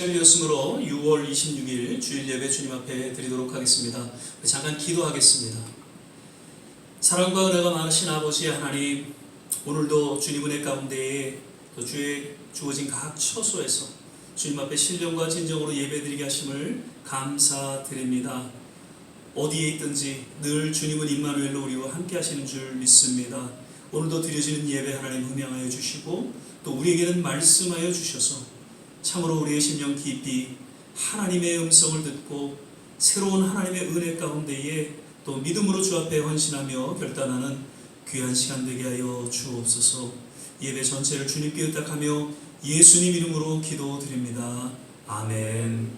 시간이 되었으므로 6월 26일 주일 예배 주님 앞에 드리도록 하겠습니다. 잠깐 기도하겠습니다. 사랑과 은혜가 많으신 아버지 하나님, 오늘도 주님 은혜 가운데에 또 주의 주어진 각 처소에서 주님 앞에 신령과 진정으로 예배드리게 하심을 감사드립니다. 어디에 있든지 늘 주님은 임마누엘로 우리와 함께 하시는 줄 믿습니다. 오늘도 드려지는 예배 하나님 흥명하여 주시고 또 우리에게는 말씀하여 주셔서 참으로 우리의 심령 깊이 하나님의 음성을 듣고 새로운 하나님의 은혜 가운데에 또 믿음으로 주 앞에 헌신하며 결단하는 귀한 시간 되게 하여 주옵소서. 예배 전체를 주님께 의탁하며 예수님 이름으로 기도드립니다. 아멘.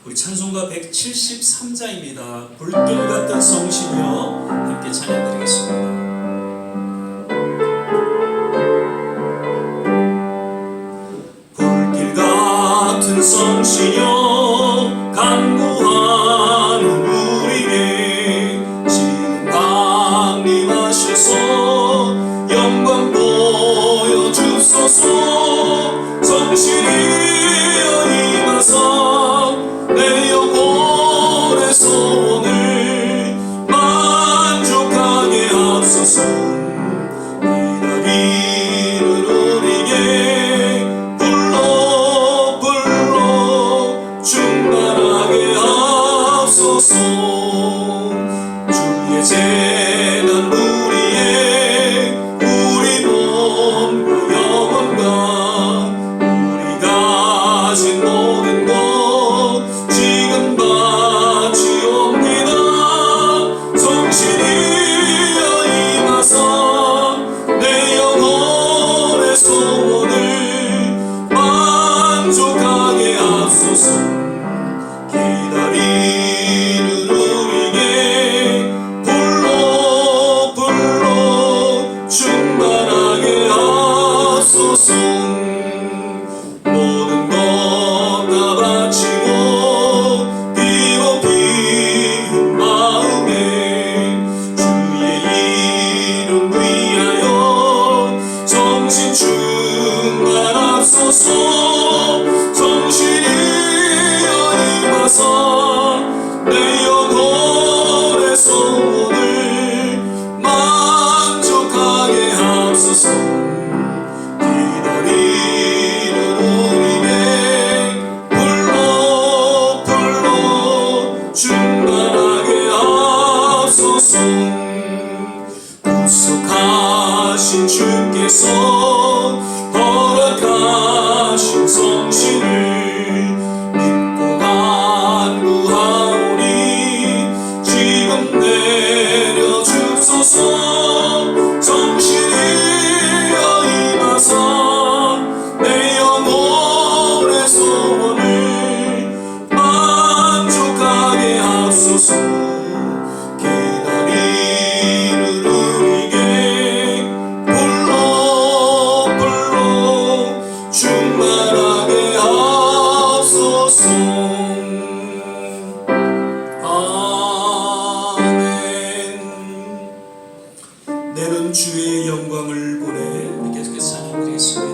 우리 찬송가 173자입니다. 불길 같은 성신이여 함께 찬양드리겠습니다. 성신여 간구하는 우리에게 지금 강림하셔서 영광 보여주소서. 성신이여 임하사 내 영혼의 소원을 만족하게 하소서. 기다리는 우리에게 주의 재난 우리의 우리 몸과 영혼과 우리 가진 모든 것 지금 바치옵니다. 성신이여 임하사 내 영혼의 소원을 만족하게 하소서. 기다리는 우리에게 불러 충만하게 하소서. 모든 것 다 바치고 뛰고 빈 마음에 주의 이름 위하여 정신 충만하소서. 정신이여 임하사 내 영혼의 소원을 만족하게 하소서. 기다리는 우리에게 불러 충만하게 하소서. 구속하신 주께서 허락하신 성신을 믿고 간구하오니 지금 내려주소서. 성신이여 임하사 내 영혼의 소원을 만족하게 하소서. 기다리는 우리에게 불러 충만하게 하소서. 아멘. 내는 주의 영광을 보내. 계속해서 찬양드리겠습니다.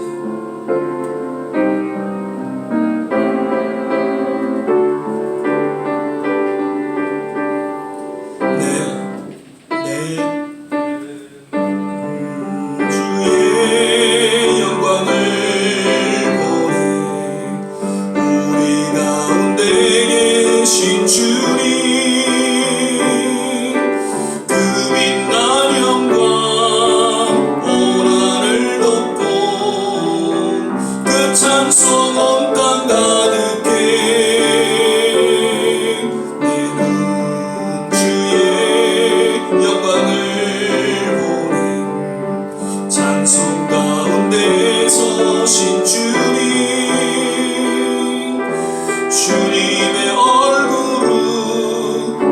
주님의 얼굴은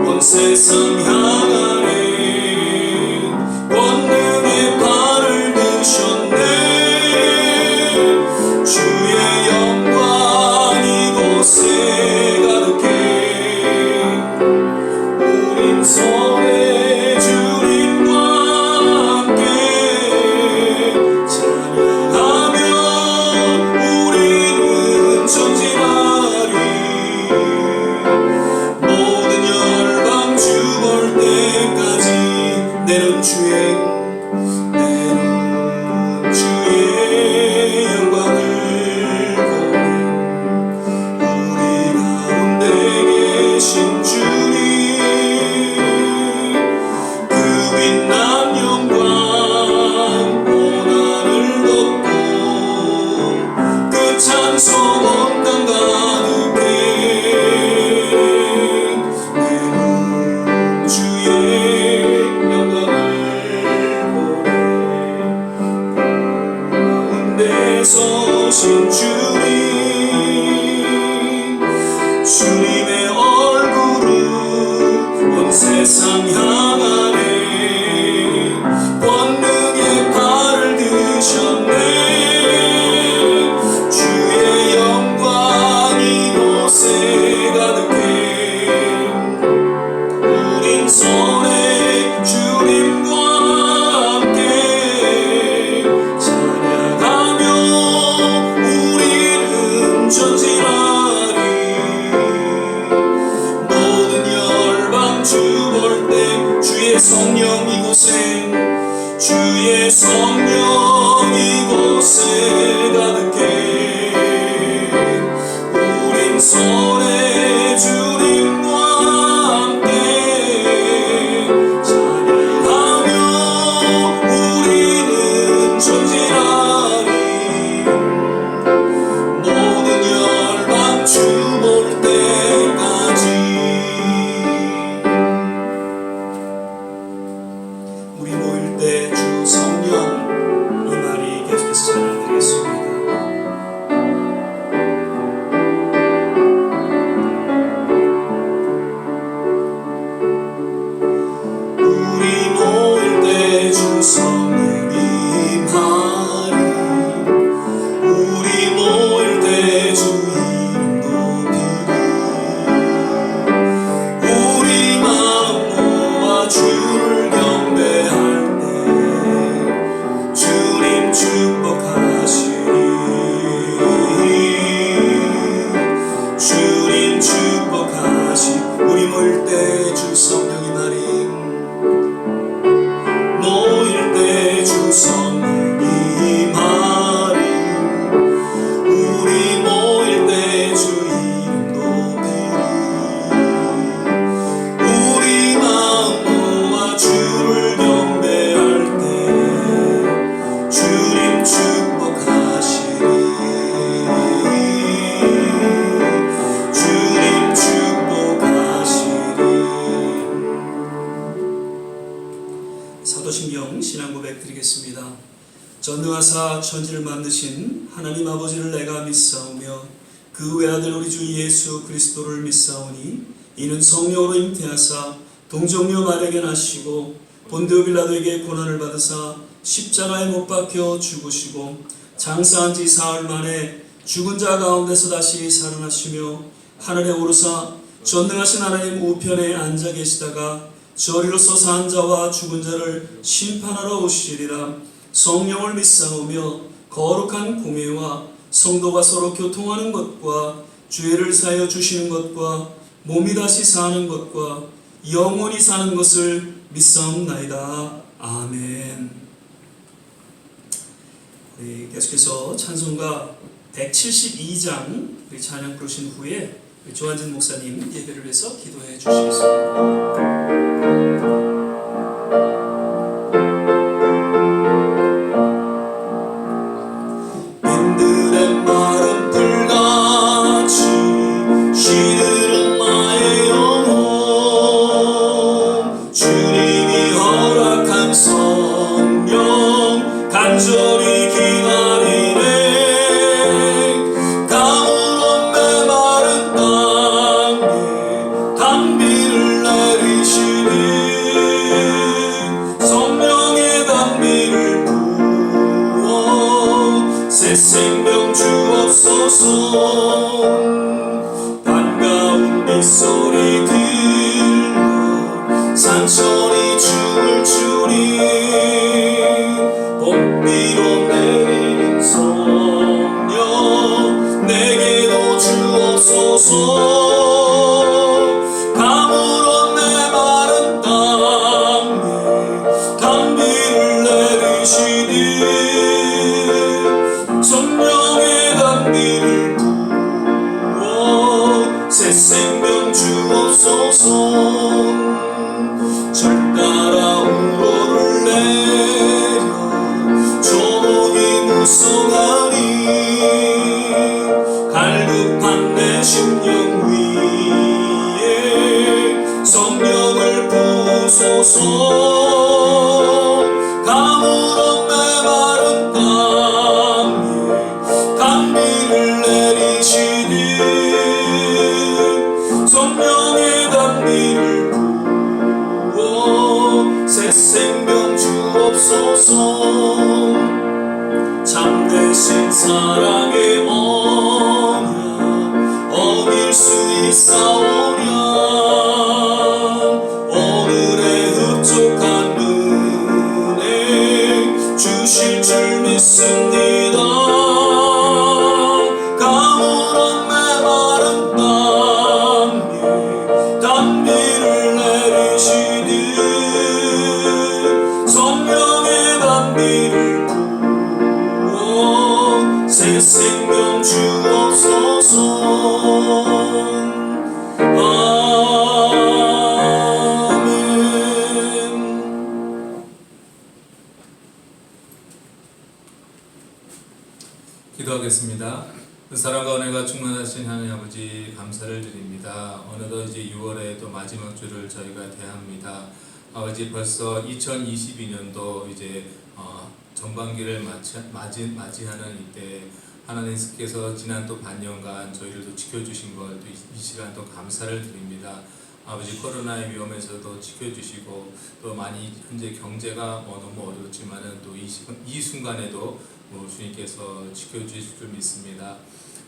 온 세상 향하네. 권능의 발을 드셨네. 주의 영광 이곳에 가득해. 우린 손에 주님과 함께 찬양하며 우리는 전진하리. 주님의 얼굴은 온 세상 향하네. 권능의 팔을 드셨네. 주의 영광이 이곳에 가득해. 우린 손에 주님과 함께 찬양하며 우리는 전진하리. 모든 열방 주 볼 때 주의 성령 이곳에, 주의 성령 이곳에 가득해. 우린 손에 주님과 함께 찬양하며 우리는 전진하리. 모든 열방 주 볼 때까지. 우리 모일 때 주 성령, 이 말이 계속해서 찬양드리겠습니다. 우리 모일 때 주 성령 임하리. 우리 모일 때 주 이름 높이리. 우리 마음 모아 주를 경배할 때 주님 축복하시리. 주님 축복하시. 우리 모일 때 주 성령 임하리. 모일 때 주 성령 임하리. 우리 모일 때 주 이름 높이리. 우리 마음 모아 주를 경배할 때 주님 축복하시리. 주님 축복하시리. 사도신경 신앙고백 드리겠습니다. 전능하사 천지를 만드신 하나님 아버지를 내가 믿사오며 그 외아들 우리 주 예수 그리스도를 믿사오니 이는 성령으로 잉태하사 동정녀 마리아에게 나시고 본디오 빌라도에게 고난을 받으사 십자가에 못 박혀 죽으시고 장사한 지 사흘 만에 죽은 자 가운데서 다시 살아나시며 하늘에 오르사 전능하신 하나님 우편에 앉아 계시다가 저리로서 산 자와 죽은 자를 심판하러 오시리라. 성령을 믿사오며 거룩한 공회와 성도가 서로 교통하는 것과 죄를 사하여 주시는 것과 몸이 다시 사는 것과 영원히 사는 것을 믿사옵나이다. 아멘. 우리 계속해서 찬송가 172장 우리 찬양 부르신 후에 조한진 목사님 예배를 위해서 기도해 주시겠습니다. 빈들의 마른 불같이 시들은 나의 영혼. 주님이 허락한 성령 간절히 기다리네. 가물어 메마른 땅에 단비를 내리시니 성령의 단비를 부어 새 생명 주옵소서. 반가운 빗소리 들려 산천이 춤을 추니 봄비로 내리는 성령 내게도 주옵소서. 가물어 메마른 땅에 단비를 내리시니 성령의 단비를 부어 새 생명 주옵소서. 절 따라 우로를 내려 조목이 무성하니 갈급한 내 심령 위에 성령을 부으소서. 가물어 메마른 땅에 단비를 내리시니 주옵소서. 참되신 사랑의 언약 어길 수 있사오랴. 오늘의 흡족한 은혜 주실 줄 믿습니다. 가물은 메마른 단비를 내리시듯 성령의 단비를 부어 새 생명 주옵소서. 기도하겠습니다. 사랑과 은혜가 충만하신 하나님 아버지 감사를 드립니다. 어느덧 이제 6월의 또 마지막 주를 저희가 대합니다. 아버지 벌써 2022년도 이제 전반기를 맞이하는 이때 하나님께서 지난 또 반년간 저희를 또 지켜주신 것, 또 이 시간 또 감사를 드립니다. 아버지 코로나의 위험에서도 지켜주시고 또 많이 현재 경제가 너무 어렵지만은 또 이 순간에도 주님께서 지켜주실 줄 믿습니다.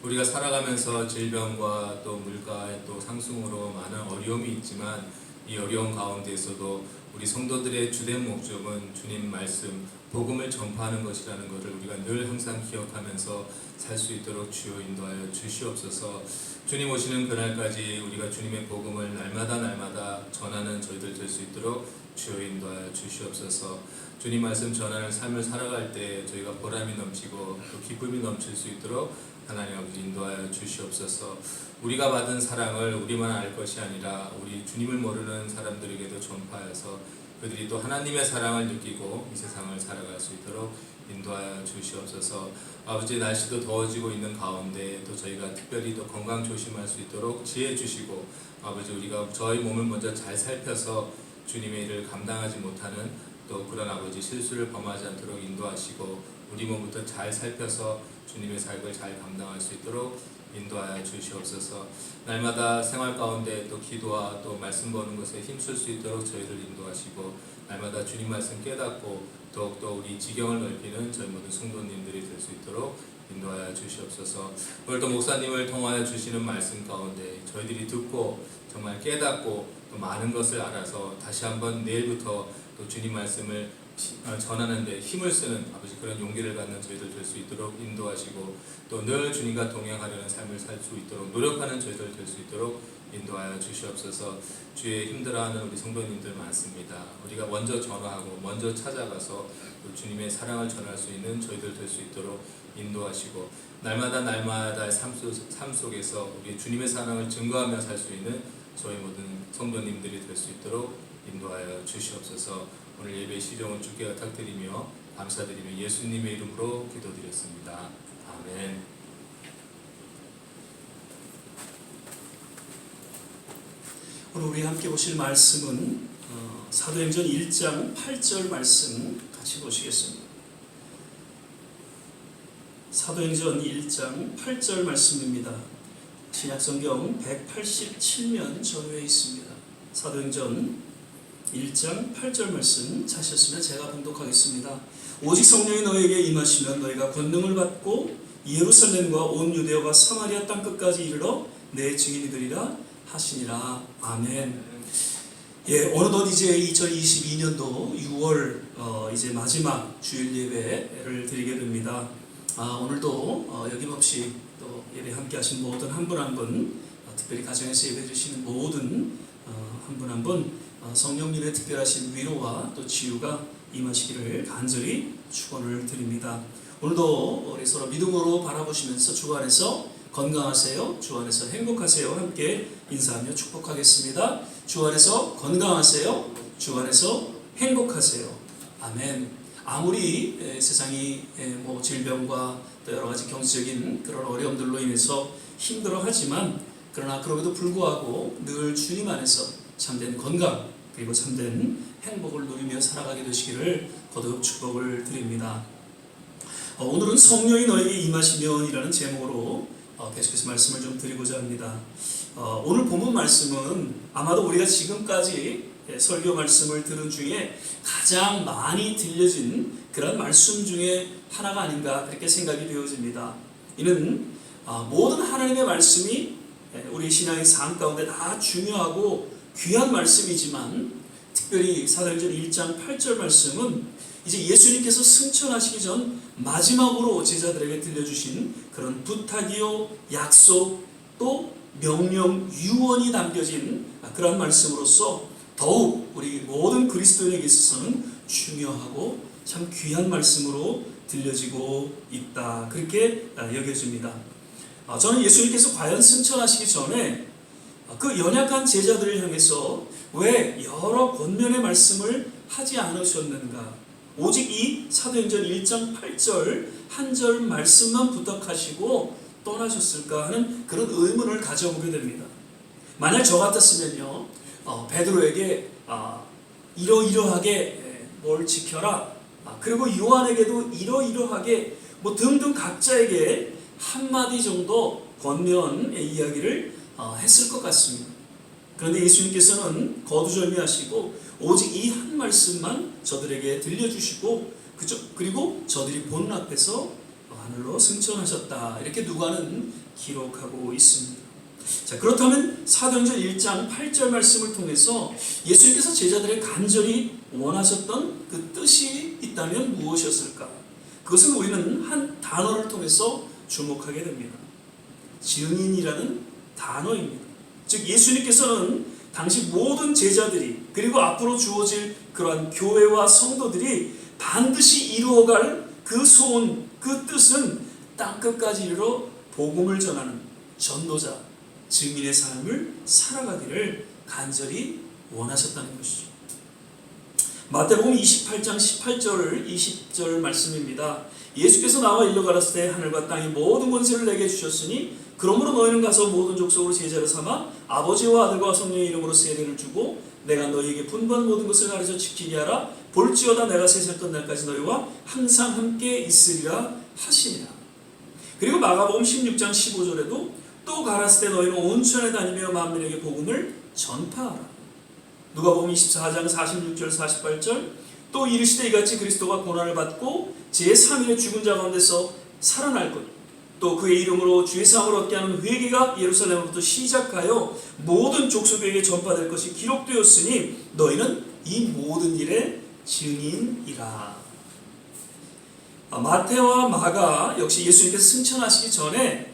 우리가 살아가면서 질병과 또 물가의 또 상승으로 많은 어려움이 있지만 이 어려운 가운데에서도 우리 성도들의 주된 목적은 주님 말씀, 복음을 전파하는 것이라는 것을 우리가 늘 항상 기억하면서 살 수 있도록 주여 인도하여 주시옵소서. 주님 오시는 그날까지 우리가 주님의 복음을 날마다 전하는 저희들 될 수 있도록 주여 인도하여 주시옵소서. 주님 말씀 전하는 삶을 살아갈 때 저희가 보람이 넘치고 또 기쁨이 넘칠 수 있도록 하나님 아버지 인도하여 주시옵소서. 우리가 받은 사랑을 우리만 알 것이 아니라 우리 주님을 모르는 사람들에게도 전파하여서 그들이 또 하나님의 사랑을 느끼고 이 세상을 살아갈 수 있도록 인도하여 주시옵소서. 아버지 날씨도 더워지고 있는 가운데 또 저희가 특별히 또 건강 조심할 수 있도록 지혜 주시고 아버지 우리가 저희 몸을 먼저 잘 살펴서 주님의 일을 감당하지 못하는 또 그런 아버지 실수를 범하지 않도록 인도하시고 우리 몸부터 잘 살펴서 주님의 사역을 잘 감당할 수 있도록 인도하여 주시옵소서. 날마다 생활 가운데 또 기도와 또 말씀 보는 것에 힘쓸 수 있도록 저희를 인도하시고 날마다 주님 말씀 깨닫고 더욱더 우리 지경을 넓히는 저희 모든 성도님들이 될 수 있도록 인도하여 주시옵소서. 오늘도 목사님을 통하여 주시는 말씀 가운데 저희들이 듣고 정말 깨닫고 또 많은 것을 알아서 다시 한번 내일부터 또 주님 말씀을 전하는 데 힘을 쓰는 아버지 그런 용기를 갖는 저희들 될 수 있도록 인도하시고 또 늘 주님과 동행하려는 삶을 살 수 있도록 노력하는 저희들 될 수 있도록 인도하여 주시옵소서. 주의 힘들어하는 우리 성도님들 많습니다. 우리가 먼저 전화하고 먼저 찾아가서 또 주님의 사랑을 전할 수 있는 저희들 될 수 있도록 인도하시고 날마다 삶 속에서 우리 주님의 사랑을 증거하며 살 수 있는 저희 모든 성도님들이 될 수 있도록 인도하여 주시옵소서. 오늘 예배 시종을 주께 부탁드리며 감사드리며 예수님의 이름으로 기도드렸습니다. 아멘. 오늘 우리 함께 보실 말씀은 사도행전 1장 8절 말씀 같이 보시겠습니다. 사도행전 1장 8절 말씀입니다. 신약성경 187면 전후에 있습니다. 사도행전 1장 8절 말씀 찾으셨으면 제가 봉독하겠습니다. 오직 성령이 너에게 임하시면 너희가 권능을 받고 예루살렘과 온 유대와 사마리아 땅끝까지 이르러 내 증인이 되리라 하시니라. 아멘. 예, 어느덧 이제 2022년도 6월 이제 마지막 주일 예배를 드리게 됩니다. 오늘도 여김없이 또 예배 함께 하신 모든 한 분 한 분, 특별히 가정에서 예배 드리시는 모든 한 분 한 분 성령님의 특별하신 위로와 또 치유가 임하시기를 간절히 축원을 드립니다. 오늘도 우리 서로 믿음으로 바라보시면서 주 안에서 건강하세요, 주 안에서 행복하세요 함께 인사하며 축복하겠습니다. 주 안에서 건강하세요, 주 안에서 행복하세요. 아멘. 아무리 세상이 질병과 또 여러 가지 경제적인 그런 어려움들로 인해서 힘들어하지만 그러나 그럼에도 불구하고 늘 주님 안에서 참된 건강 그리고 참된 행복을 누리며 살아가게 되시기를 거듭 축복을 드립니다. 오늘은 성령이 너에게 임하시면이라는 제목으로 계속해서 말씀을 좀 드리고자 합니다. 오늘 본문 말씀은 아마도 우리가 지금까지 설교 말씀을 들은 중에 가장 많이 들려진 그런 말씀 중에 하나가 아닌가 그렇게 생각이 되어집니다. 이는 모든 하나님의 말씀이 우리 신앙의 삶 가운데 다 중요하고 귀한 말씀이지만 특별히 사도행전 1장 8절 말씀은 이제 예수님께서 승천하시기 전 마지막으로 제자들에게 들려주신 그런 부탁이요, 약속, 또 명령, 유언이 담겨진 그런 말씀으로서 더욱 우리 모든 그리스도인에게 있어서는 중요하고 참 귀한 말씀으로 들려지고 있다. 그렇게 여겨집니다. 저는 예수님께서 과연 승천하시기 전에 그 연약한 제자들을 향해서 왜 여러 권면의 말씀을 하지 않으셨는가? 오직 이 사도행전 1장 8절 한 절 말씀만 부탁하시고 떠나셨을까 하는 그런 의문을 가져보게 됩니다. 만약 저 같았으면요, 베드로에게 이러이러하게 뭘 지켜라, 그리고 요한에게도 이러이러하게 뭐 등등 각자에게 한마디 정도 권면의 이야기를 했을 것 같습니다. 그런데 예수님께서는 거두절미하시고 오직 이 한 말씀만 저들에게 들려주시고 그리고 저들이 보는 앞에서 하늘로 승천하셨다. 이렇게 누가는 기록하고 있습니다. 자, 그렇다면 사도행전 1장 8절 말씀을 통해서 예수님께서 제자들의 간절히 원하셨던 그 뜻이 있다면 무엇이었을까? 그것은 우리는 한 단어를 통해서 주목하게 됩니다. 증인이라는 단어입니다. 즉 예수님께서는 당시 모든 제자들이 그리고 앞으로 주어질 그러한 교회와 성도들이 반드시 이루어갈 그 소원, 그 뜻은 땅끝까지 이르러 복음을 전하는 전도자, 증인의 삶을 살아가기를 간절히 원하셨다는 것이죠. 마태복음 28장 18절 20절 말씀입니다. 예수께서 나와 일러 가라사대 하늘과 땅의 모든 권세를 내게 주셨으니 그러므로 너희는 가서 모든 족속으로 제자를 삼아 아버지와 아들과 성령의 이름으로 세례를 주고 내가 너희에게 분부한 모든 것을 가르쳐 지키게 하라. 볼지어다 내가 세상 끝날까지 너희와 항상 함께 있으리라 하시니라. 그리고 마가복음 16장 15절에도 또 가라사대 너희는 온 천에 다니며 만민에게 복음을 전파하라. 누가복음 24장 46절 48절 또 이르시되 이같이 그리스도가 고난을 받고 제3일에 죽은 자 가운데서 살아날 것 또 그의 이름으로 주의 사함을 얻게 하는 회개가 예루살렘으로부터 시작하여 모든 족속에게 전파될 것이 기록되었으니 너희는 이 모든 일의 증인이라. 마태와 마가 역시 예수님께서 승천하시기 전에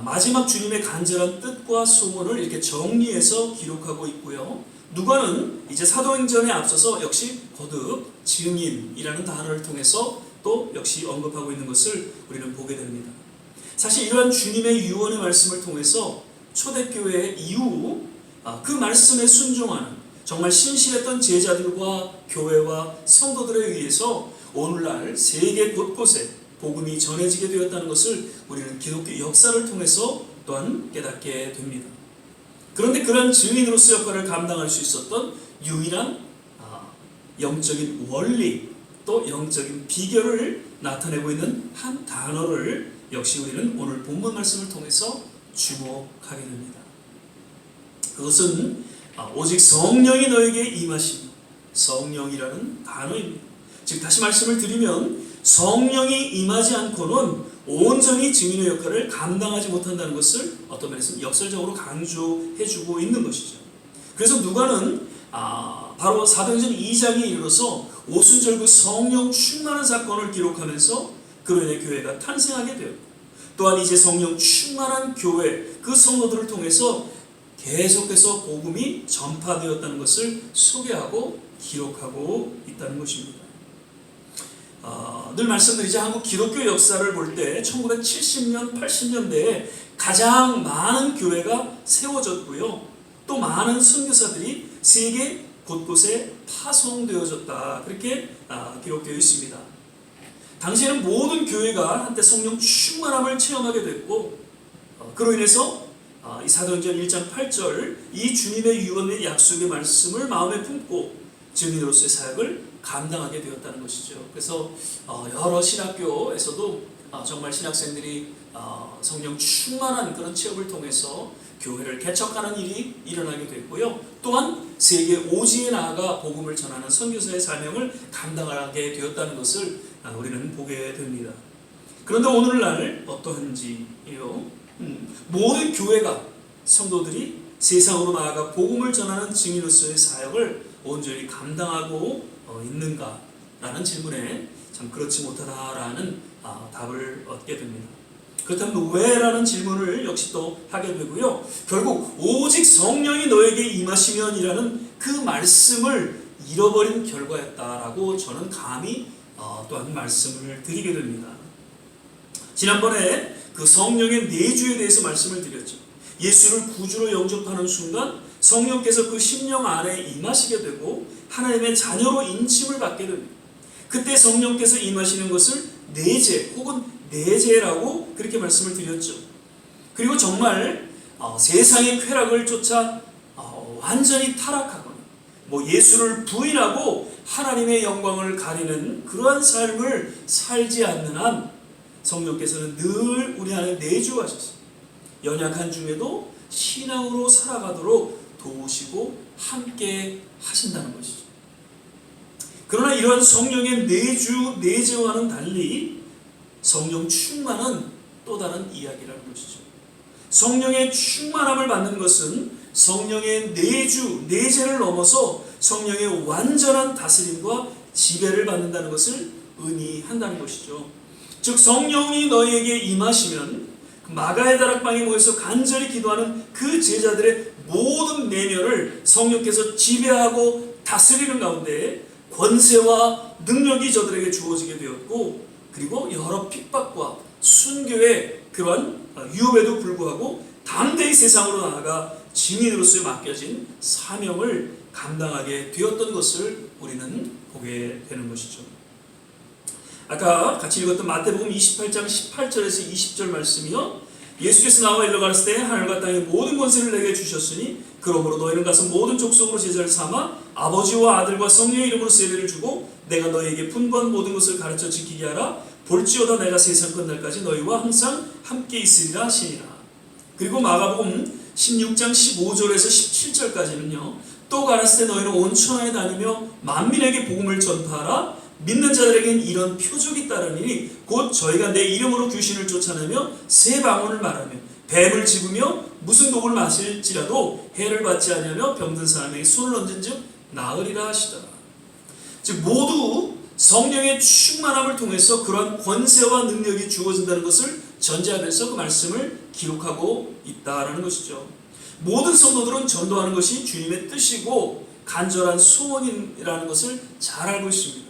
마지막 주님의 간절한 뜻과 소원을 이렇게 정리해서 기록하고 있고요. 누가는 이제 사도행전에 앞서서 역시 거듭 증인이라는 단어를 통해서 또 역시 언급하고 있는 것을 우리는 보게 됩니다. 사실 이러한 주님의 유언의 말씀을 통해서 초대교회 이후 그 말씀에 순종하는 정말 신실했던 제자들과 교회와 성도들에 의해서 오늘날 세계 곳곳에 복음이 전해지게 되었다는 것을 우리는 기독교 역사를 통해서 또한 깨닫게 됩니다. 그런데 그런 증인으로서 역할을 감당할 수 있었던 유일한 영적인 원리 또 영적인 비결을 나타내고 있는 한 단어를 역시 우리는 오늘 본문 말씀을 통해서 주목하게 됩니다. 그것은 오직 성령이 너에게 임하시고 성령이라는 단어입니다. 즉 다시 말씀을 드리면 성령이 임하지 않고는 온전히 증인의 역할을 감당하지 못한다는 것을 어떤 면에서는 역설적으로 강조해주고 있는 것이죠. 그래서 누가는 바로 사도행전 2장에 이르러서 오순절구 성령 충만한 사건을 기록하면서 그로 인해 교회가 탄생하게 되었고 또한 이제 성령 충만한 교회 그 성도들을 통해서 계속해서 복음이 전파되었다는 것을 소개하고 기록하고 있다는 것입니다. 늘 말씀드리자 한국 기독교 역사를 볼 때 1970년, 80년대에 가장 많은 교회가 세워졌고요. 또 많은 선교사들이 세계 곳곳에 파송되어졌다. 그렇게 기록되어 있습니다. 당시에는 모든 교회가 한때 성령 충만함을 체험하게 됐고 그로 인해서 이 사도행전 1장 8절 이 주님의 유언의 약속의 말씀을 마음에 품고 증인으로서의 사역을 감당하게 되었다는 것이죠. 그래서 여러 신학교에서도 정말 신학생들이 성령 충만한 그런 체험을 통해서 교회를 개척하는 일이 일어나게 됐고요. 또한 세계 오지에 나아가 복음을 전하는 선교사의 사명을 감당하게 되었다는 것을 우리는 보게 됩니다. 그런데 오늘날 어떠한지요? 모든 교회가 성도들이 세상으로 나아가 복음을 전하는 증인으로서의 사역을 온전히 감당하고 있는가라는 질문에 참 그렇지 못하다라는 답을 얻게 됩니다. 그렇다면 왜라는 질문을 역시 또 하게 되고요. 결국 오직 성령이 너에게 임하시면이라는 그 말씀을 잃어버린 결과였다라고 저는 감히 또한 말씀을 드리게 됩니다. 지난번에 그 성령의 내주에 대해서 말씀을 드렸죠. 예수를 구주로 영접하는 순간 성령께서 그 심령 안에 임하시게 되고 하나님의 자녀로 인침을 받게 됩니다. 그때 성령께서 임하시는 것을 내재 혹은 내재라고 그렇게 말씀을 드렸죠. 그리고 정말 세상의 쾌락을 쫓아 완전히 타락하거나 예수를 부인하고 하나님의 영광을 가리는 그러한 삶을 살지 않는 한 성령께서는 늘 우리 안에 내주하셔서 연약한 중에도 신앙으로 살아가도록 도우시고 함께 하신다는 것이죠. 그러나 이러한 성령의 내주와는 달리 성령 충만은 또 다른 이야기라는 것이죠. 성령의 충만함을 받는 것은 성령의 내재를 넘어서 성령의 완전한 다스림과 지배를 받는다는 것을 의미한다는 것이죠. 즉 성령이 너희에게 임하시면 마가의 다락방에 모여서 간절히 기도하는 그 제자들의 모든 내면을 성령께서 지배하고 다스리는 가운데 권세와 능력이 저들에게 주어지게 되었고, 그리고 여러 핍박과 순교의 그러한 유혹에도 불구하고 담대히 세상으로 나아가 증인으로서 맡겨진 사명을 감당하게 되었던 것을 우리는 보게 되는 것이죠. 아까 같이 읽었던 마태복음 28장 18절에서 20절 말씀이요, 예수께서 나와 일러 가라사대 하늘과 땅의 모든 권세를 내게 주셨으니 그러므로 너희는 가서 모든 족속으로 제자를 삼아 아버지와 아들과 성령의 이름으로 세례를 주고 내가 너희에게 분부한 모든 것을 가르쳐 지키게 하라. 볼지어다 내가 세상 끝날까지 너희와 항상 함께 있으리라 하시니라. 그리고 마가복음 16장 15절에서 17절까지는요, 또 가라사대 너희는 온 천하에 다니며 만민에게 복음을 전파하라. 믿는 자들에게는 이런 표적이 따르니 곧 저희가 내 이름으로 귀신을 쫓아내며 새 방언을 말하며 뱀을 집으며 무슨 독을 마실지라도 해를 받지 아니하며 병든 사람에게 손을 얹은 즉 나으리라 하시더라. 즉 모두 성령의 충만함을 통해서 그러한 권세와 능력이 주어진다는 것을 전제하면서 그 말씀을 기록하고 있다라는 것이죠. 모든 성도들은 전도하는 것이 주님의 뜻이고 간절한 소원이라는 것을 잘 알고 있습니다.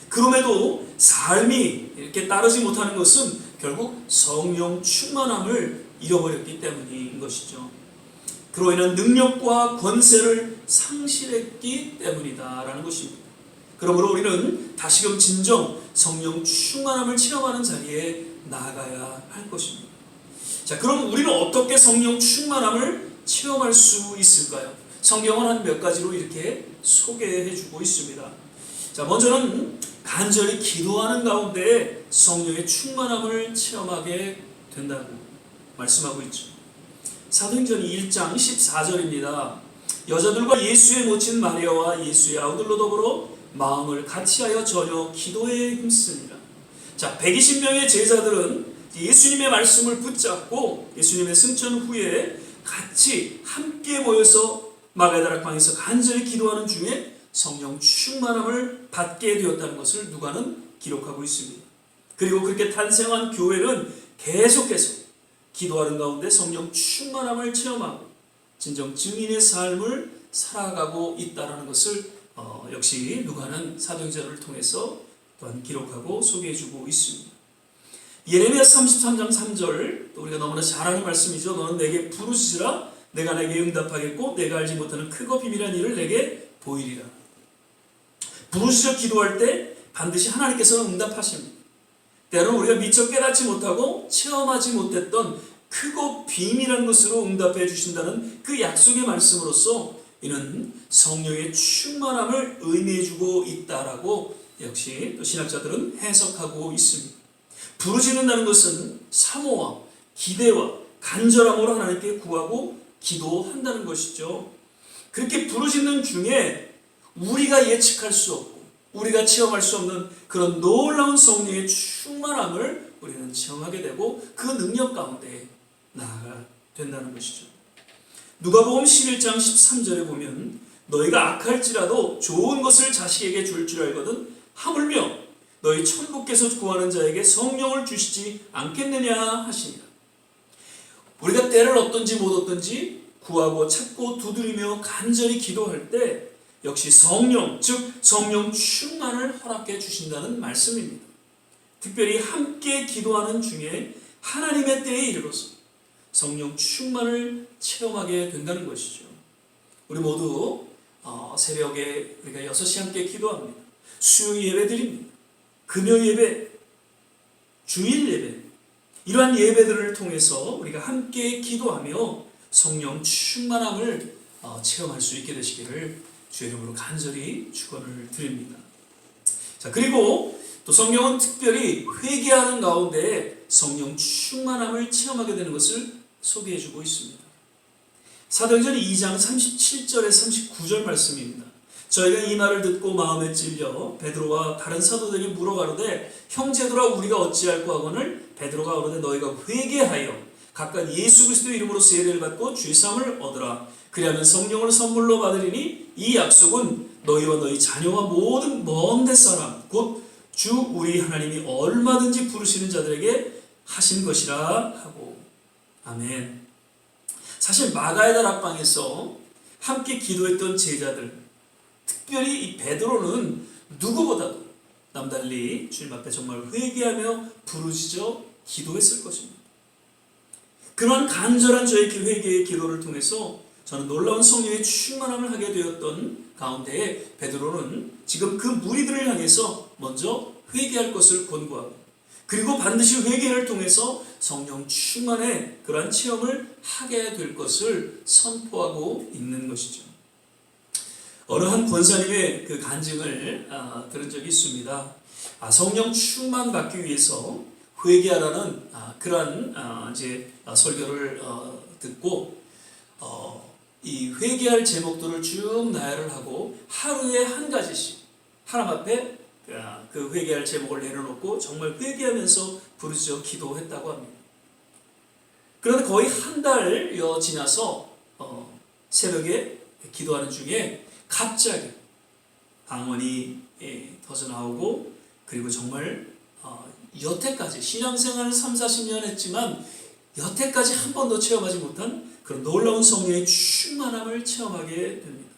그럼에도 삶이 이렇게 따르지 못하는 것은 결국 성령 충만함을 잃어버렸기 때문인 것이죠. 그로 인한 능력과 권세를 상실했기 때문이다라는 것입니다. 그러므로 우리는 다시금 진정 성령 충만함을 체험하는 자리에 나아가야 할 것입니다. 자, 그럼 우리는 어떻게 성령 충만함을 체험할 수 있을까요? 성경은 한 몇 가지로 이렇게 소개해주고 있습니다. 자, 먼저는 간절히 기도하는 가운데 성령의 충만함을 체험하게 된다고 말씀하고 있죠. 사도행전 1장 14절입니다. 여자들과 예수의 모친 마리아와 예수의 아우들로 더불어 마음을 같이하여 전혀 기도에 힘쓰니라. 자, 120명의 제자들은 예수님의 말씀을 붙잡고 예수님의 승천 후에 같이 함께 모여서 마가다락방에서 간절히 기도하는 중에 성령 충만함을 받게 되었다는 것을 누가는 기록하고 있습니다. 그리고 그렇게 탄생한 교회는 계속해서 기도하는 가운데 성령 충만함을 체험하고 진정 증인의 삶을 살아가고 있다는 것을 역시 누가는 사도행전을 통해서 또한 기록하고 소개해주고 있습니다. 예레미야 33장 3절, 우리가 너무나 잘 아는 말씀이죠. 너는 내게 부르시라 내가 내게 응답하겠고 내가 알지 못하는 크고 비밀한 일을 내게 보이리라. 부르시려 기도할 때 반드시 하나님께서는 응답하십니다. 때로는 우리가 미처 깨닫지 못하고 체험하지 못했던 크고 비밀한 것으로 응답해 주신다는 그 약속의 말씀으로써 이는 성령의 충만함을 의미해주고 있다라고 역시 또 신학자들은 해석하고 있습니다. 부르짖는다는 것은 사모와 기대와 간절함으로 하나님께 구하고 기도한다는 것이죠. 그렇게 부르짖는 중에 우리가 예측할 수 없고 우리가 체험할 수 없는 그런 놀라운 성령의 충만함을 우리는 체험하게 되고 그 능력 가운데 나아가 된다는 것이죠. 누가복음 11장 13절에 보면 너희가 악할지라도 좋은 것을 자식에게 줄 알거든 하물며 너희 천국께서 구하는 자에게 성령을 주시지 않겠느냐 하시니라. 우리가 때를 얻든지 못 얻든지 구하고 찾고 두드리며 간절히 기도할 때 역시 성령, 즉 성령 충만을 허락해 주신다는 말씀입니다. 특별히 함께 기도하는 중에 하나님의 때에 이르러서 성령 충만을 체험하게 된다는 것이죠. 우리 모두 새벽에 우리가 6시 함께 기도합니다. 수요 예배 드립니다. 금요 예배, 주일 예배, 이러한 예배들을 통해서 우리가 함께 기도하며 성령 충만함을 체험할 수 있게 되시기를 주의 이름으로 간절히 축원을 드립니다. 자, 그리고 또 성령은 특별히 회개하는 가운데 성령 충만함을 체험하게 되는 것을 소개해주고 있습니다. 사도행전 2장 37절에 39절 말씀입니다. 저희가 이 말을 듣고 마음에 찔려 베드로와 다른 사도들이 물어가로되 형제들아 우리가 어찌할꼬 하거늘 베드로가 가로되 너희가 회개하여 각각 예수 그리스도 이름으로 세례를 받고 죄사함을 얻으라. 그리하면 성령을 선물로 받으리니 이 약속은 너희와 너희 자녀와 모든 먼 데 사람 곧 주 우리 하나님이 얼마든지 부르시는 자들에게 하신 것이라 하고. 아멘. 사실 마가의 다락방에서 함께 기도했던 제자들, 특별히 이 베드로는 누구보다도 남달리 주님 앞에 정말 회개하며 부르짖어 기도했을 것입니다. 그러한 간절한 저의 회개의 기도를 통해서 저는 놀라운 성령의 충만함을 하게 되었던 가운데에 베드로는 지금 그 무리들을 향해서 먼저 회개할 것을 권고하고 그리고 반드시 회개를 통해서 성령 충만의 그러한 체험을 하게 될 것을 선포하고 있는 것이죠. 어느 한 권사님의 그 간증을 들은 적이 있습니다. 성령 충만 받기 위해서 회개하라는 그러한 이제 설교를 듣고 이 회개할 제목들을 쭉 나열을 하고 하루에 한 가지씩 하나님 앞에 그 회개할 제목을 내려놓고 정말 회개하면서 부르짖어 기도했다고 합니다. 그런데 거의 한 달여 지나서 새벽에 기도하는 중에 갑자기 방언이 터져 나오고 그리고 정말 여태까지 신앙생활을 30-40년 했지만 여태까지 한 번도 체험하지 못한 그런 놀라운 성령의 충만함을 체험하게 됩니다.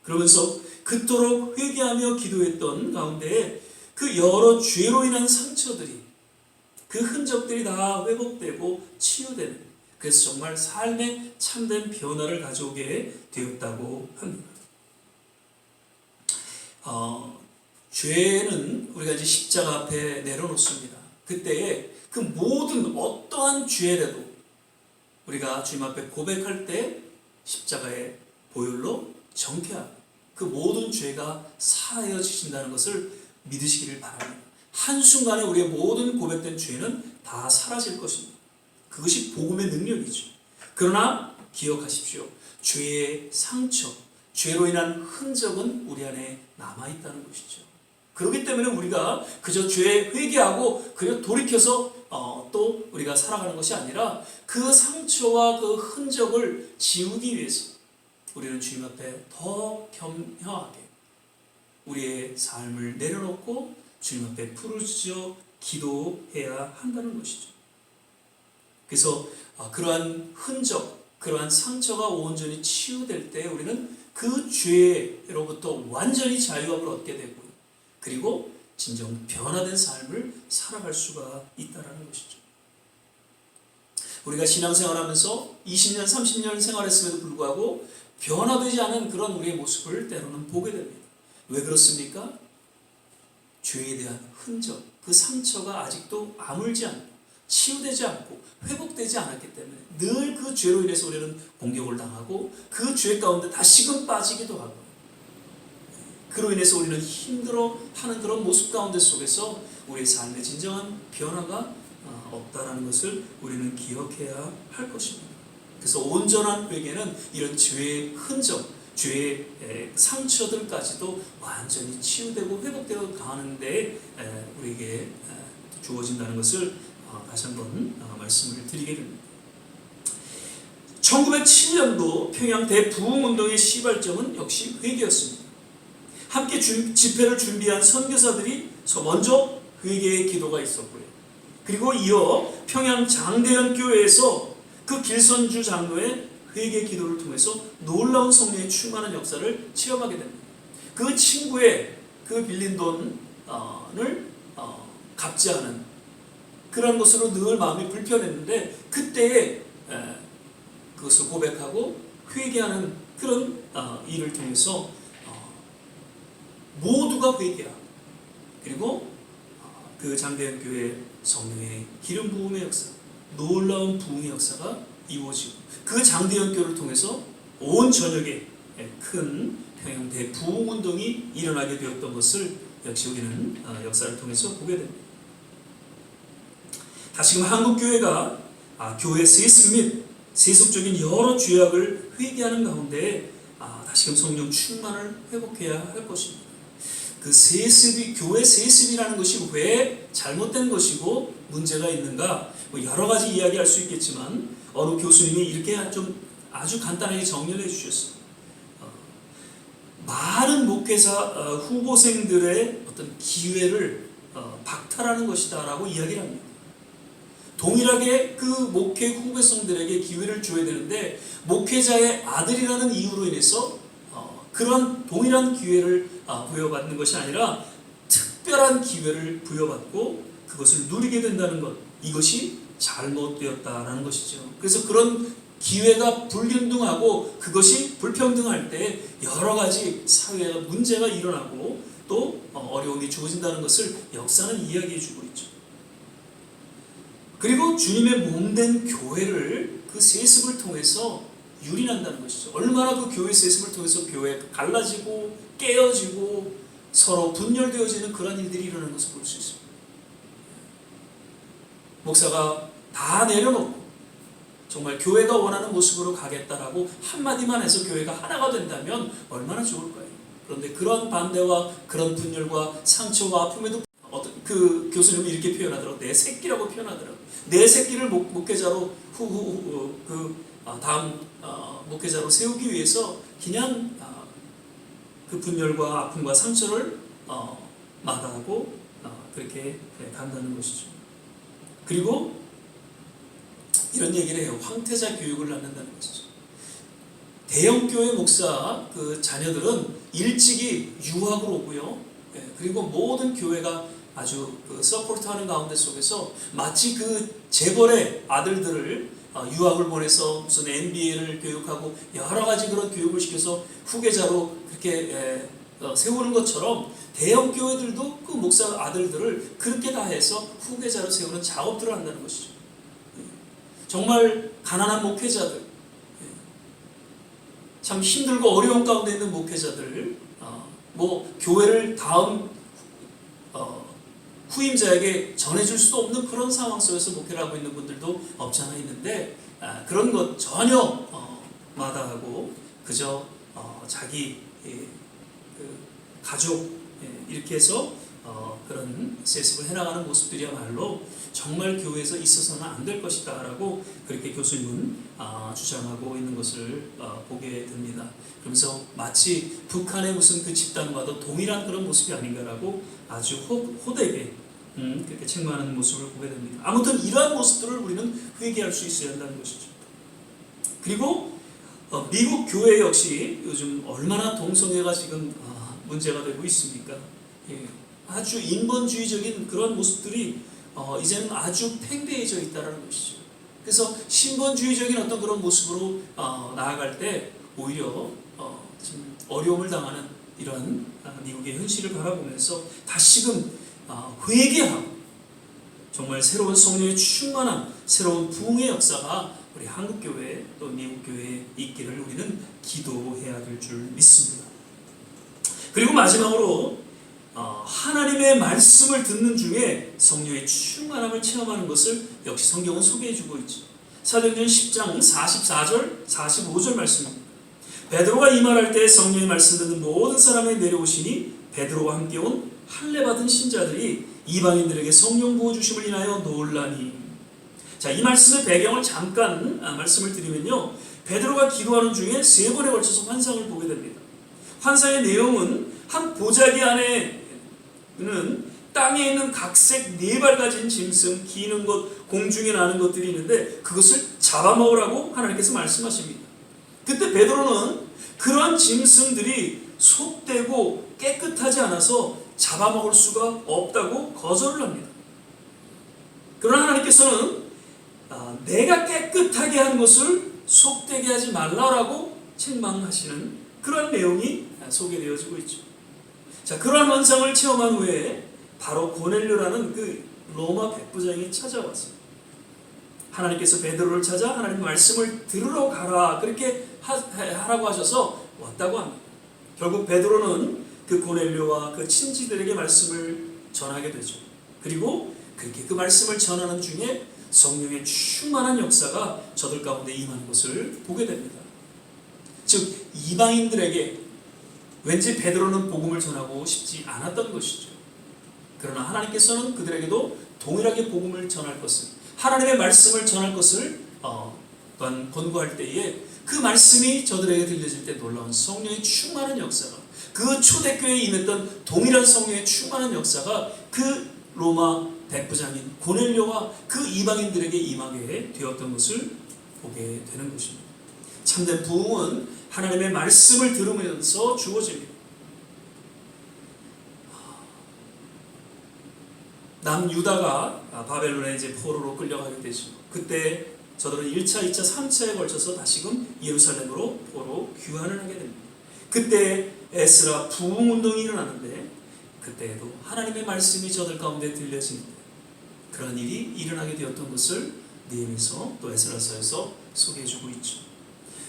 그러면서 그토록 회개하며 기도했던 가운데 그 여러 죄로 인한 상처들이 그 흔적들이 다 회복되고 치유되는, 그래서 정말 삶의 참된 변화를 가져오게 되었다고 합니다. 죄는 우리가 이제 십자가 앞에 내려놓습니다. 그때에 그 모든 어떠한 죄라도 우리가 주님 앞에 고백할 때 십자가의 보혈로 정케하고 그 모든 죄가 사하여지신다는 것을 믿으시기를 바랍니다. 한순간에 우리의 모든 고백된 죄는 다 사라질 것입니다. 그것이 복음의 능력이죠. 그러나 기억하십시오. 죄의 상처, 죄로 인한 흔적은 우리 안에 남아있다는 것이죠. 그렇기 때문에 우리가 그저 죄에 회개하고 그리고 돌이켜서 또 우리가 살아가는 것이 아니라 그 상처와 그 흔적을 지우기 위해서 우리는 주님 앞에 더 겸허하게 우리의 삶을 내려놓고 주님 앞에 부르짖어 기도해야 한다는 것이죠. 그래서 그러한 흔적, 그러한 상처가 온전히 치유될 때 우리는 그 죄로부터 완전히 자유함을 얻게 되고요. 그리고 진정 변화된 삶을 살아갈 수가 있다는 것이죠. 우리가 신앙생활하면서 20년, 30년 생활했음에도 불구하고 변화되지 않은 그런 우리의 모습을 때로는 보게 됩니다. 왜 그렇습니까? 죄에 대한 흔적, 그 상처가 아직도 아물지 않고 치유되지 않고 회복되지 않았기 때문에 늘 그 죄로 인해서 우리는 공격을 당하고 그 죄 가운데 다시금 빠지기도 하고 그로 인해서 우리는 힘들어하는 그런 모습 가운데 속에서 우리의 삶의 진정한 변화가 없다라는 것을 우리는 기억해야 할 것입니다. 그래서 온전한 회개는 이런 죄의 흔적, 죄의 상처들까지도 완전히 치유되고 회복되어 가는데 우리에게 주어진다는 것을 다시 한번 말씀을 드리게 됩니다. 1907년도 평양 대부흥운동의 시발점은 역시 회개였습니다. 함께 집회를 준비한 선교사들이 먼저 회개의 기도가 있었고요. 그리고 이어 평양 장대현 교회에서 그 길선주 장로의 회개 기도를 통해서 놀라운 성령의 충만한 역사를 체험하게 됩니다. 그 친구의 그 빌린 돈을 갚지 않은 그런 것으로 늘 마음이 불편했는데 그때에 그것을 고백하고 회개하는 그런 일을 통해서 모두가 회개하고 그리고 그 장대현 교회 성령의 기름 부음의 역사, 놀라운 부흥의 역사가 이루어지고 그 장대현 교회를 통해서 온 전역에 큰 평양 대부흥운동이 일어나게 되었던 것을 역시 우리는 역사를 통해서 보게 됩니다. 다시금 한국교회가 교회 세습 및 세속적인 여러 죄악을 회개하는 가운데 다시금 성령 충만을 회복해야 할 것입니다. 그 세습이 교회 세습이라는 것이 왜 잘못된 것이고 문제가 있는가 여러 가지 이야기할 수 있겠지만 어느 교수님이 이렇게 좀 아주 간단하게 정리를 해주셨어요. 많은 목회자 후보생들의 어떤 기회를 박탈하는 것이다라고 이야기를 합니다. 동일하게 그 목회 후배성들에게 기회를 줘야 되는데 목회자의 아들이라는 이유로 인해서 그런 동일한 기회를 부여받는 것이 아니라 특별한 기회를 부여받고 그것을 누리게 된다는 것, 이것이 잘못되었다라는 것이죠. 그래서 그런 기회가 불균등하고 그것이 불평등할 때 여러 가지 사회에 문제가 일어나고 또 어려움이 주어진다는 것을 역사는 이야기해 주고 있죠. 그리고 주님의 몸된 교회를 그 세습을 통해서 유린한다는 것이죠. 얼마나 그 교회 세습을 통해서 교회가 갈라지고 깨어지고 서로 분열되어지는 그런 일들이 일어나는 것을 볼 수 있습니다. 목사가 다 내려놓고 정말 교회가 원하는 모습으로 가겠다라고 한마디만 해서 교회가 하나가 된다면 얼마나 좋을까요? 그런데 그런 반대와 그런 분열과 상처와 아픔에도 그 교수님이 이렇게 표현하더라고요. 내 새끼라고 표현하더라고요. 내 새끼를 목회자로 다음 목회자로 세우기 위해서 그냥 그 분열과 아픔과 상처를 마다하고 그렇게 간다는 것이죠. 그리고 이런 얘기를 해요. 황태자 교육을 낳는다는 것이죠. 대형교회 목사 그 자녀들은 일찍이 유학으로 오고요. 그리고 모든 교회가 아주 그 서포트하는 가운데 속에서 마치 그 재벌의 아들들을 유학을 보내서 무슨 MBA를 교육하고 여러 가지 그런 교육을 시켜서 후계자로 그렇게 세우는 것처럼 대형 교회들도 그 목사 아들들을 그렇게 다 해서 후계자로 세우는 작업들을 한다는 것이죠. 정말 가난한 목회자들, 참 힘들고 어려운 가운데 있는 목회자들, 교회를 다음 후임자에게 전해줄 수도 없는 그런 상황 속에서 목회를 하고 있는 분들도 없지 않아 있는데 그런 것 전혀 마다하고 그저 자기 그 가족 이렇게 해서 그런 세습을 해나가는 모습들이야말로 정말 교회에서 있어서는 안 될 것이다 라고 그렇게 교수님은 주장하고 있는 것을 보게 됩니다. 그러면서 마치 북한의 무슨 그 집단과도 동일한 그런 모습이 아닌가라고 아주 호되게 그렇게 책망하는 모습을 보게 됩니다. 아무튼 이러한 모습들을 우리는 회개할 수 있어야 한다는 것이죠. 그리고 미국 교회 역시 요즘 얼마나 동성애가 지금 문제가 되고 있습니까? 아주 인본주의적인 그런 모습들이 이제는 아주 팽배해져 있다는 것이죠. 그래서 신본주의적인 어떤 그런 모습으로 나아갈 때 오히려 좀 어려움을 당하는 이런 미국의 현실을 바라보면서 다시금 회개하고 정말 새로운 성령의 충만한 새로운 부흥의 역사가 우리 한국교회 또 미국교회에 있기를 우리는 기도해야 될 줄 믿습니다. 그리고 마지막으로 하나님의 말씀을 듣는 중에 성령의 충만함을 체험하는 것을 역시 성경은 소개해주고 있죠. 사도행전 10장 44절 45절 말씀입니다. 베드로가 이 말할 때 성령의 말씀 듣는 모든 사람이 내려오시니 베드로와 함께 온 할례 받은 신자들이 이방인들에게 성령 부어주심을 인하여 놀라니. 자, 이 말씀의 배경을 잠깐 말씀을 드리면요, 베드로가 기도하는 중에 3번에 걸쳐서 환상을 보게 됩니다. 환상의 내용은 한 보자기 안에는 땅에 있는 각색 4발 가진 짐승, 기는 것, 공중에 나는 것들이 있는데 그것을 잡아먹으라고 하나님께서 말씀하십니다. 그때 베드로는 그러한 짐승들이 속되고 깨끗하지 않아서 잡아먹을 수가 없다고 거절을 합니다. 그러나 하나님께서는 내가 깨끗하게 한 것을 속되게 하지 말라라고 책망하시는 그런 내용이 소개되어지고 있죠. 자, 그러한 환상을 체험한 후에 바로 고넬료라는 그 로마 백부장이 찾아왔어요. 하나님께서 베드로를 찾아 하나님 말씀을 들으러 가라 그렇게 하라고 하셔서 왔다고 합니다. 결국 베드로는 그 고넬료와 그 친지들에게 말씀을 전하게 되죠. 그리고 그렇게 그 말씀을 전하는 중에 성령의 충만한 역사가 저들 가운데 임하는 것을 보게 됩니다. 즉 이방인들에게 왠지 베드로는 복음을 전하고 싶지 않았던 것이죠. 그러나 하나님께서는 그들에게도 동일하게 복음을 전할 것을, 하나님의 말씀을 전할 것을 또한 권고할 때에 그 말씀이 저들에게 들려질 때 놀라운 성령의 충만한 역사가, 그 초대교회에 임했던 동일한 성령의 충만한 역사가 그 로마 백부장인 고넬료와 그 이방인들에게 임하게 되었던 것을 보게 되는 것입니다. 참된 부흥은 하나님의 말씀을 들으면서 주어집니다. 남유다가 바벨론에 이제 포로로 끌려가게 되죠. 그때 저들은 1차, 2차, 3차에 걸쳐서 다시금 예루살렘으로 포로 귀환을 하게 됩니다. 그때 에스라 부흥운동이 일어나는데 그때에도 하나님의 말씀이 저들 가운데 들려집니다. 그런 일이 일어나게 되었던 것을 느헤미야서 또 에스라서에서 소개해주고 있죠.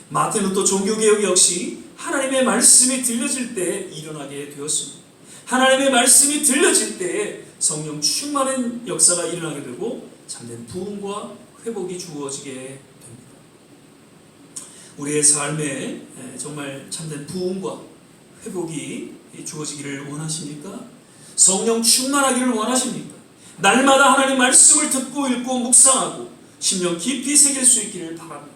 마틴 루터 종교개혁 역시 하나님의 말씀이 들려질 때 일어나게 되었습니다. 하나님의 말씀이 들려질 때 성령 충만한 역사가 일어나게 되고 참된 부흥과 회복이 주어지게 됩니다. 우리의 삶에 정말 참된 부흥과 회복이 주어지기를 원하십니까? 성령 충만하기를 원하십니까? 날마다 하나님 말씀을 듣고 읽고 묵상하고 심령 깊이 새길 수 있기를 바랍니다.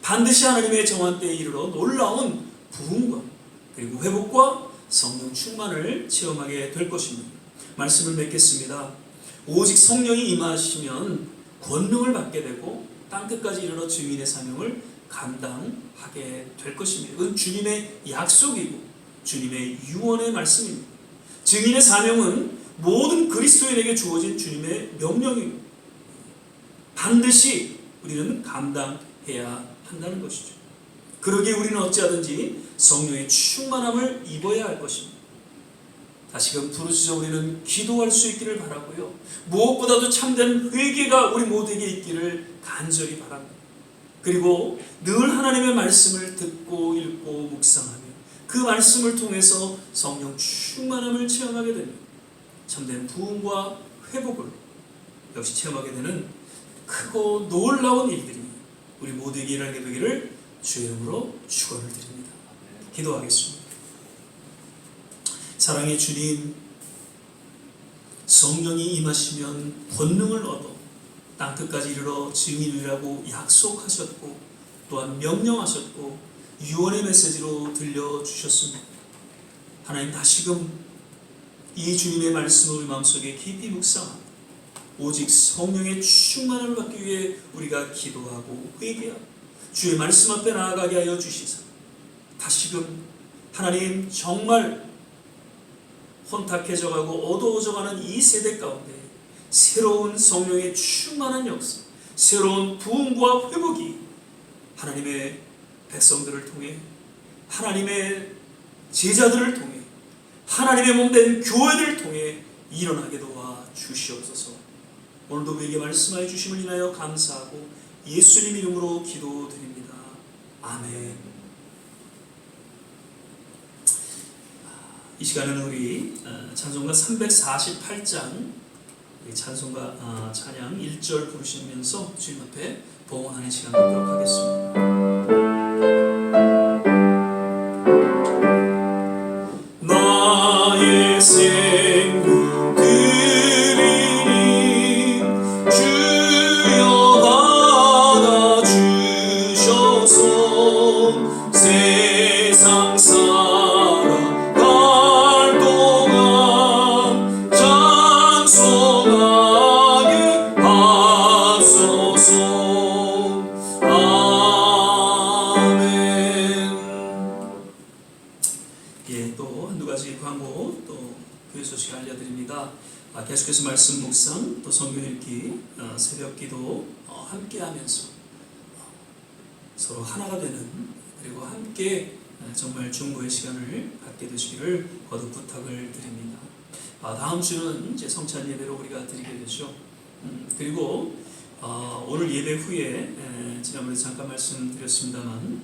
반드시 하나님의 정한 때에 이르러 놀라운 부흥과 그리고 회복과 성령 충만을 체험하게 될 것입니다. 말씀을 맺겠습니다. 오직 성령이 임하시면 권능을 받게 되고 땅끝까지 이르러 증인의 사명을 감당하게 될 것입니다. 그건 주님의 약속이고 주님의 유언의 말씀입니다. 증인의 사명은 모든 그리스도인에게 주어진 주님의 명령입니다. 반드시 우리는 감당해야 한다는 것이죠. 그러기에 우리는 어찌하든지 성령의 충만함을 입어야 할 것입니다. 다시금 부르짖어 우리는 기도할 수 있기를 바라고요. 무엇보다도 참된 회개가 우리 모두에게 있기를 간절히 바랍니다. 그리고 늘 하나님의 말씀을 듣고 읽고 묵상하며 그 말씀을 통해서 성령 충만함을 체험하게 됩니다. 참된 부흥과 회복을 역시 체험하게 되는 크고 놀라운 일들이 우리 모두에게 일어나게 되기를 주의 이름으로 축원을 드립니다. 기도하겠습니다. 사랑의 주님, 성령이 임하시면 권능을 얻어 땅끝까지 이르러 증인이라고 약속하셨고 또한 명령하셨고 유언의 메시지로 들려주셨습니다. 하나님, 다시금 이 주님의 말씀을 우리 마음속에 깊이 묵상하고 오직 성령의 충만함을 받기 위해 우리가 기도하고 회개하고 주의 말씀 앞에 나아가게 하여 주시사 다시금 하나님 정말 혼탁해져가고 어두워져가는 이 세대 가운데 새로운 성령의 충만한 역사, 새로운 부흥과 회복이 하나님의 백성들을 통해 하나님의 제자들을 통해 하나님의 몸된 교회들을 통해 일어나게 도와 주시옵소서. 오늘도 우리에게 말씀하여 주심을 인하여 감사하고 예수님 이름으로 기도드립니다. 아멘. 이 시간에는 우리 찬송가 348장 찬송가 찬양 1절 부르시면서 주님 앞에 봉헌하는 시간 갖도록 하겠습니다. 나의 생명 드리니 주여 받아주셔서 세상 살아갈 동안 찬송하게 하소서. 아멘. 예, 또 한두 가지 광고 또 교회 소식 알려드립니다. 계속해서 말씀 묵상 또 성경 읽기 새벽 기도 함께하면서 서로 하나가 되는 그리고 함께 정말 중보의 시간을 갖게 되시기를 거듭 부탁을 드립니다. 다음 주는 이제 성찬 예배로 우리가 드리게 되죠. 그리고 오늘 예배 후에 지난번에 잠깐 말씀드렸습니다만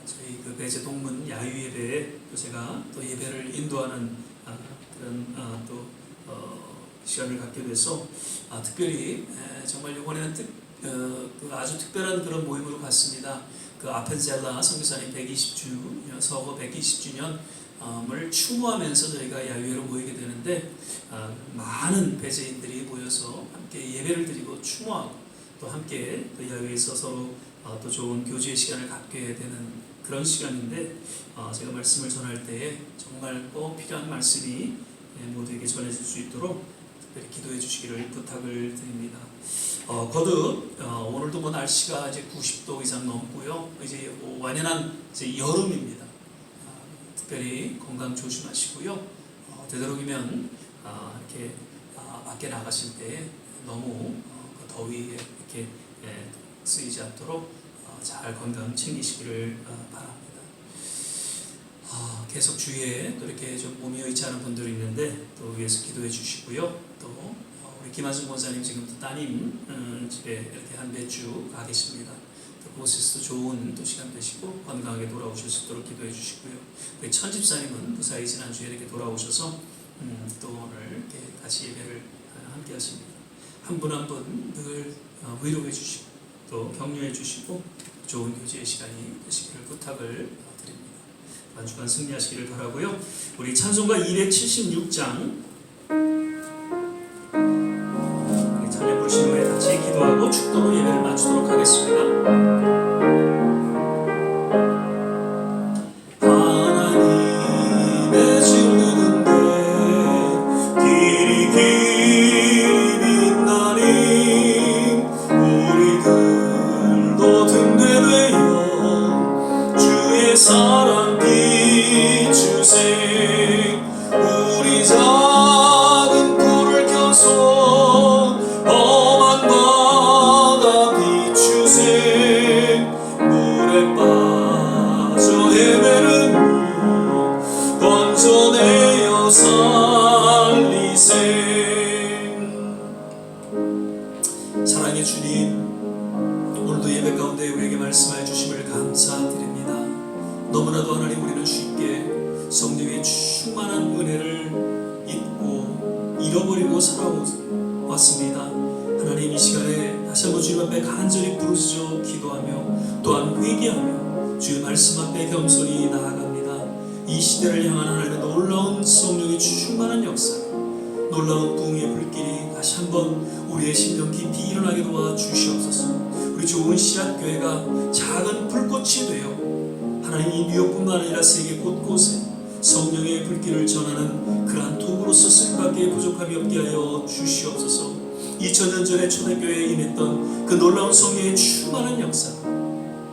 저희 그 배제 동문 야유 예배에 또 제가 또 예배를 인도하는 그런 또 시간을 갖게 돼서 특별히 정말 이번에는 아주 특별한 그런 모임으로 갔습니다. 그 아펜젤라 선교사님 120주년 서거 120주년을 추모하면서 저희가 야유회로 모이게 되는데 많은 배제인들이 모여서 함께 예배를 드리고 추모하고 또 함께 또 야유회에서 서로 또 좋은 교제의 시간을 갖게 되는 그런 시간인데 제가 말씀을 전할 때에 정말 꼭 필요한 말씀이 모두에게 전해질 수 있도록 특별히 기도해 주시기를 부탁을 드립니다. 거듭 오늘도 뭐 날씨가 이제 90도 이상 넘고요. 이제 완연한 이제 여름입니다. 특별히 건강 조심하시고요. 되도록이면 이렇게 밖에 나가실 때 너무 그 더위에 이렇게 쓰이지 않도록 잘 건강 챙기시기를 바랍니다. 계속 주위에 또 이렇게 좀 몸이 여의치 않은 분들이 있는데 또 위에서 기도해 주시고요. 또 우리 김한승 권사님 지금 또 따님 집에 이렇게 한 몇 주 가 계십니다. 또 그곳에서도 좋은 또 시간 되시고 건강하게 돌아오실 수 있도록 기도해 주시고요. 우리 천집사님은 무사히 지난주에 이렇게 돌아오셔서 또 오늘 이렇게 다시 예배를 함께 하십니다. 한 분 한 분 늘 위로해 주시고 또 격려해 주시고 좋은 교제의 시간이 되시기를 부탁을 드립니다. 한 주간 승리하시기를 바라고요. 우리 찬송가 276장 찬양 부르신 후에 같이 기도하고 축도로 예배를 마치도록 하겠습니다. 하나님의 증거는데 길이 빛나니 우리들도 등대되어 주의 사랑 비추세. 우리 작은 불을 켜서 험한 바다 비추세. 물에 빠져 헤매는 건져내어 살리세. 사랑의 주님, 오늘도 예배 가운데 우리에게 말씀하여 주심을 감사드립니다. 너무나도 하나님 우리는 쉽게 성령의 충만한 은혜를 잊고 잃어버리고 살아왔습니다. 하나님 이 시간에 다시 한번 주님 앞에 간절히 부르짖어 기도하며 또한 회개하며 주의 말씀 앞에 겸손히 나아갑니다. 이 시대를 향한 하나님의 놀라운 성령의 충만한 역사, 놀라운 부흥의 불길이 다시 한번 우리의 심령 깊이 일어나게 도와주시옵소서. 우리 좋은 씨앗교회가 작은 불꽃이 되어 하나님 이 뉴욕뿐만 아니라 세계 곳곳에 성령의 불길을 전하는 그러한 도구로서 쓰임받기에 부족함이 없게 하여 주시옵소서. 2000년 전에 초대교회에 임했던 그 놀라운 성령의 충만한 역사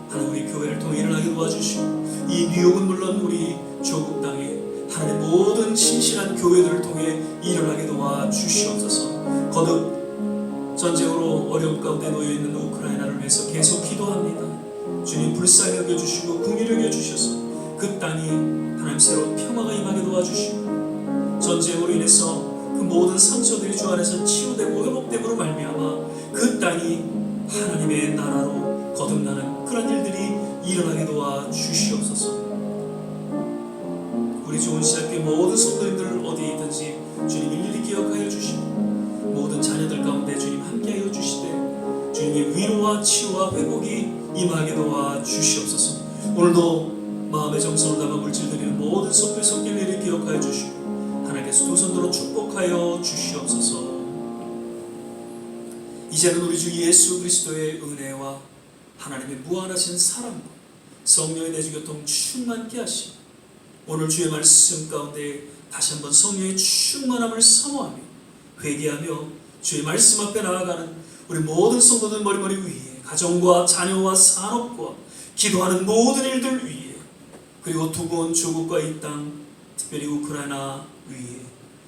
하나님 우리 교회를 통해 일어나게 도와주시고 이 뉴욕은 물론 우리 조국 땅에 하나님 모든 신실한 교회들을 통해 일어나게 도와주시옵소서. 거듭 전쟁으로 어려움 가운데 놓여있는 우크라이나를 위해서 계속 기도합니다. 주님 불쌍히 여겨주시고 긍휼히 여겨주셔서 그 땅이 하나님 새로운 평화가 임하게 도와주시고 전쟁으로 인해서 그 모든 상처들이 주 안에서 치유되고 회복됨으로 말미암아 그 땅이 하나님의 나라로 거듭나는 그런 일들이 일어나게 도와주시옵소서. 우리 좋은 시작교 모든 성도님들 어디에 있든지 주님 일일이 기억하여 주시고 모든 자녀들 가운데 주님 함께하여 주시되 주님의 위로와 치유와 회복이 임하게 도와 주시옵소서. 오늘도 마음의 정성을 담아 물질드리는 모든 성도의 손길 일을 기억하여 주시고 하나님께서 두 손으로 축복하여 주시옵소서. 이제는 우리 주 예수 그리스도의 은혜와 하나님의 무한하신 사랑과 성령의 내주교통 충만케 하시고 오늘 주의 말씀 가운데 다시 한번 성령의 충만함을 사모하며 회개하며 주의 말씀 앞에 나아가는 우리 모든 성도들 머리머리 위에 가정과 자녀와 산업과 기도하는 모든 일들 위에 그리고 두고 온 조국과 이 땅 특별히 우크라이나 위에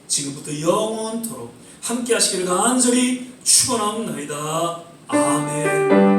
지금부터 영원토록 함께 하시기를 간절히 축원하옵나이다. 아멘.